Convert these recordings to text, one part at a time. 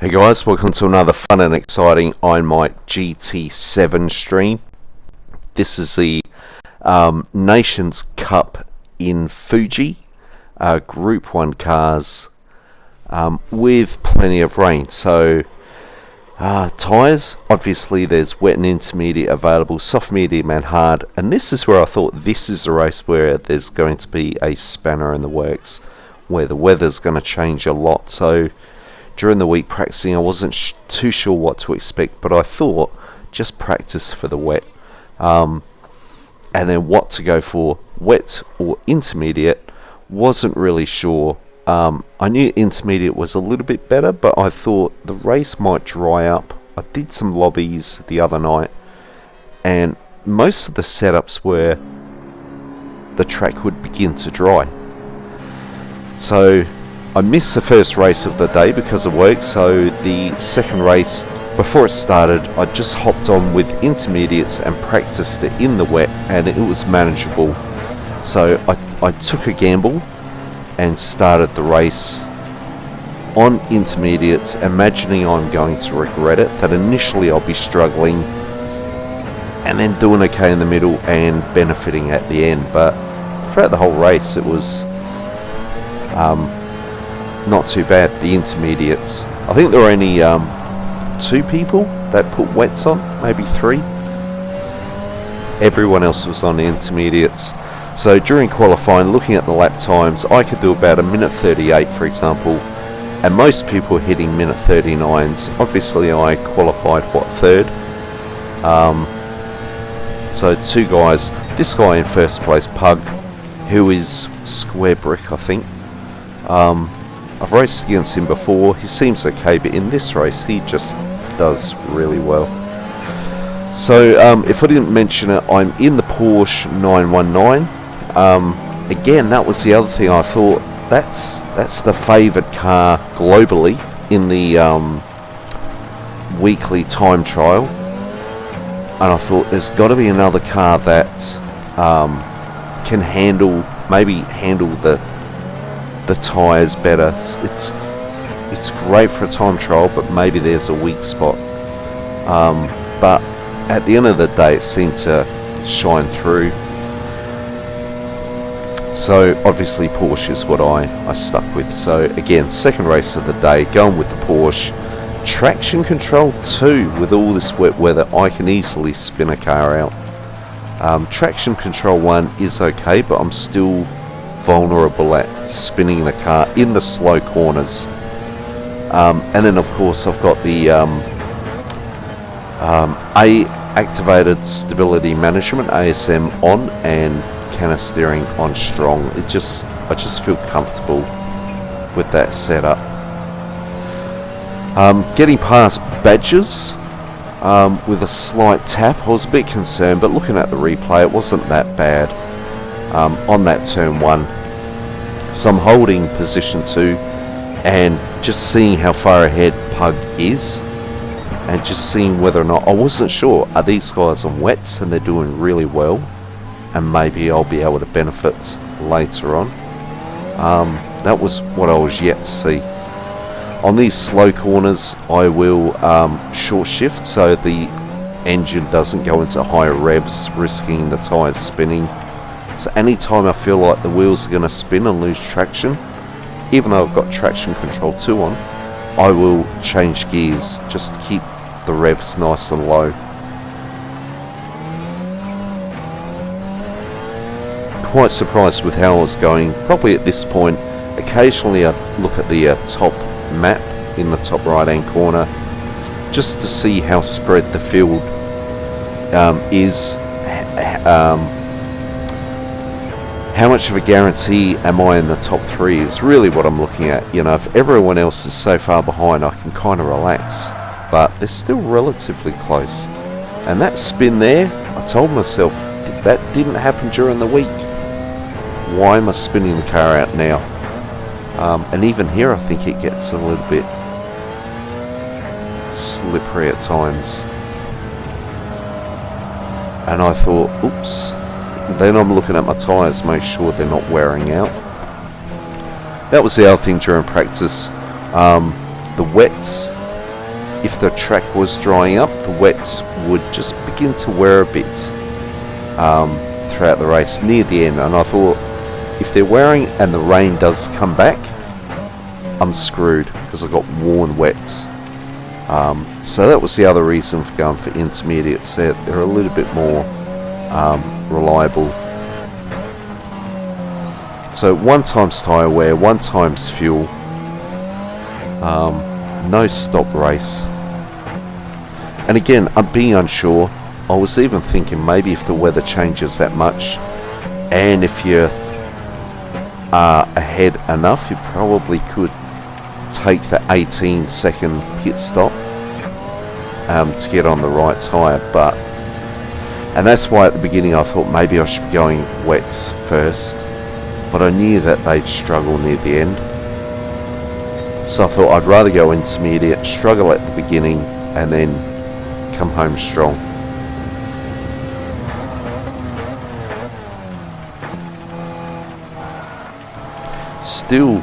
Hey guys, welcome to another fun and exciting Iron Might GT7 stream. This is the Nations Cup in Fuji, Group 1 cars with plenty of rain. So tyres, obviously there's wet and intermediate available, soft, medium and hard, and this is where I thought this is a race where there's going to be a spanner in the works, where the weather's going to change a lot. So during the week practicing, I wasn't too sure what to expect, but I thought just practice for the wet, and then what to go for, wet or intermediate. Wasn't really sure. I knew intermediate was a little bit better, but I thought the race might dry up. I did some lobbies the other night, and most of the setups were the track would begin to dry. So I missed the first race of the day because of work, so the second race, before it started, I just hopped on with intermediates and practiced it in the wet, and it was manageable. So I took a gamble and started the race on intermediates, imagining I'm going to regret it, that initially I'll be struggling and then doing okay in the middle and benefiting at the end. But throughout the whole race it was not too bad. The intermediates, I think there were only 2 people that put wets on, maybe 3. Everyone else was on the intermediates. So during qualifying, looking at the lap times, I could do about a minute 38 for example, and most people were hitting minute 39s. Obviously I qualified third. So 2 guys, this guy in first place, Pug, who is square brick I think. I've raced against him before. He seems okay, but in this race he just does really well. So if I didn't mention it, I'm in the Porsche 919. Again, that was the other thing. I thought that's the favoured car globally in the weekly time trial, and I thought there's got to be another car that can maybe handle the tyres better. It's great for a time trial, but maybe there's a weak spot. But at the end of the day, it seemed to shine through. So obviously Porsche is what I stuck with. So again, second race of the day, going with the Porsche. Traction control 2. With all this wet weather, I can easily spin a car out. Traction control 1 is okay, but I'm still vulnerable at spinning the car in the slow corners. And then of course I've got the activated stability management, ASM, on, and canter steering on strong. I just feel comfortable with that setup. Getting past badges with a slight tap, I was a bit concerned, but looking at the replay it wasn't that bad. On that turn 1, so I'm holding position 2 and just seeing how far ahead Pug is, and just seeing whether or not, I wasn't sure, are these guys on wets and they're doing really well, and maybe I'll be able to benefit later on. That was what I was yet to see. On these slow corners I will short shift so the engine doesn't go into higher revs, risking the tyres spinning. So anytime I feel like the wheels are going to spin and lose traction, even though I've got traction control 2 on, I will change gears just to keep the revs nice and low. Quite surprised with how I was going. Probably at this point, occasionally I look at the top map in the top right hand corner just to see how spread the field is. How much of a guarantee am I in the top 3 is really what I'm looking at. You know, if everyone else is so far behind, I can kind of relax, but they're still relatively close. And that spin there, I told myself that didn't happen during the week. Why am I spinning the car out now? And even here I think it gets a little bit slippery at times, and I thought, oops. Then I'm looking at my tyres, make sure they're not wearing out. That was the other thing during practice. The wets if the track was drying up, the wets would just begin to wear a bit throughout the race near the end. And I thought, if they're wearing and the rain does come back, I'm screwed because I got worn wets. So that was the other reason for going for intermediates. They're a little bit more reliable. So 1 times tyre wear, 1 times fuel, no stop race. And again, I'm being unsure. I was even thinking maybe if the weather changes that much, and if you're ahead enough, you probably could take the 18-second pit stop to get on the right tyre. And that's why at the beginning I thought maybe I should be going wets first, but I knew that they'd struggle near the end, so I thought I'd rather go intermediate, struggle at the beginning, and then come home strong. Still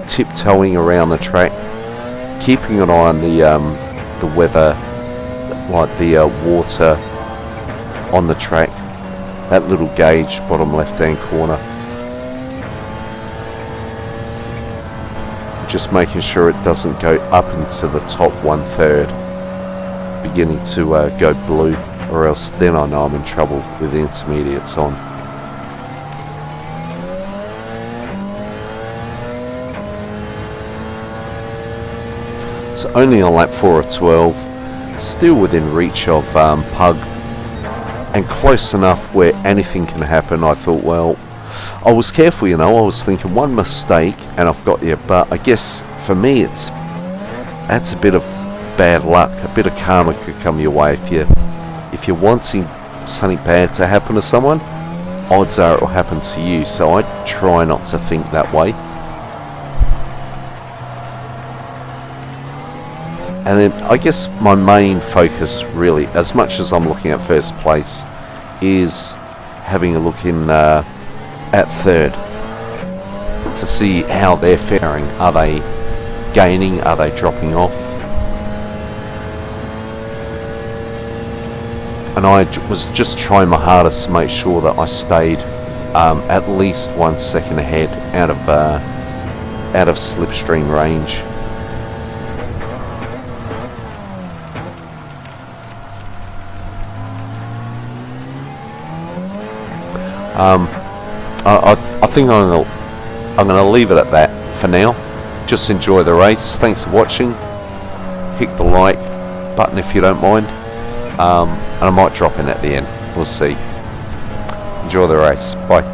tiptoeing around the track, keeping an eye on the weather, like the water on the track, that little gauge bottom left hand corner, just making sure it doesn't go up into the top 1/3, beginning to go blue, or else then I know I'm in trouble with the intermediates on. So only on lap 4 of 12, still within reach of Pug, and close enough where anything can happen. I thought, well, I was careful, you know, I was thinking one mistake and I've got you, but I guess for me that's a bit of bad luck, a bit of karma could come your way. If you're wanting something bad to happen to someone, odds are it will happen to you, so I try not to think that way. And then I guess my main focus really, as much as I'm looking at first place, is having a look in at third to see how they're faring. Are they gaining? Are they dropping off? And I was just trying my hardest to make sure that I stayed at least 1 second ahead out of slipstream range. I think I'm gonna leave it at that for now. Just enjoy the race. Thanks for watching. Hit the like button if you don't mind, and I might drop in at the end. We'll see. Enjoy the race. Bye.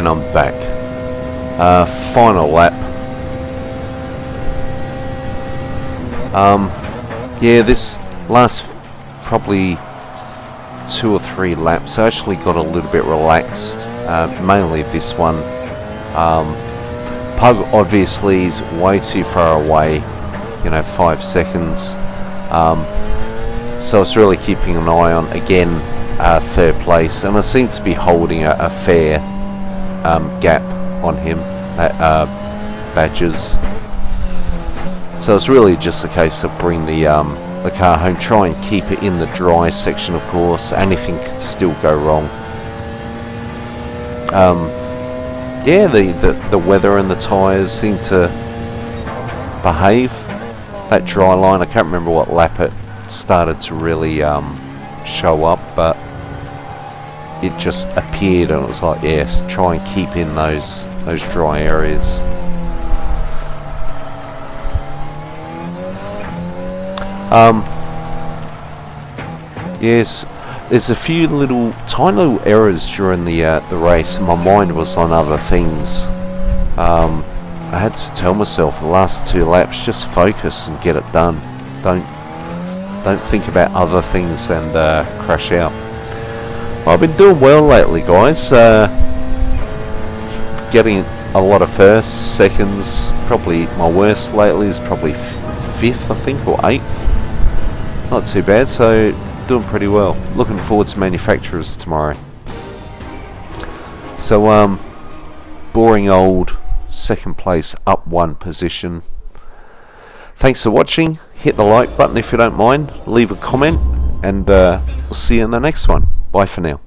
And I'm back. Final lap. Yeah, this last probably 2 or 3 laps I actually got a little bit relaxed, mainly this one. Pug obviously is way too far away, 5 seconds, so I was really keeping an eye on, again, 3rd place, and I seem to be holding a fair gap on him at Badgers. So it's really just a case of bring the car home, try and keep it in the dry section, of course. Anything could still go wrong. Yeah, the weather and the tyres seem to behave. That dry line, I can't remember what lap it started to really show up, but it just appeared, and it was like, yes, try and keep in those dry areas. Yes, there's a few tiny little errors during the race, and my mind was on other things. I had to tell myself the last 2 laps, just focus and get it done. Don't think about other things and crash out. Well, I've been doing well lately, guys. Getting a lot of firsts, seconds. Probably my worst lately is probably 5th, I think, or 8th. Not too bad, so doing pretty well. Looking forward to manufacturers tomorrow. So, boring old 2nd place, up 1 position. Thanks for watching. Hit the like button if you don't mind. Leave a comment, and we'll see you in the next one. Bye for now.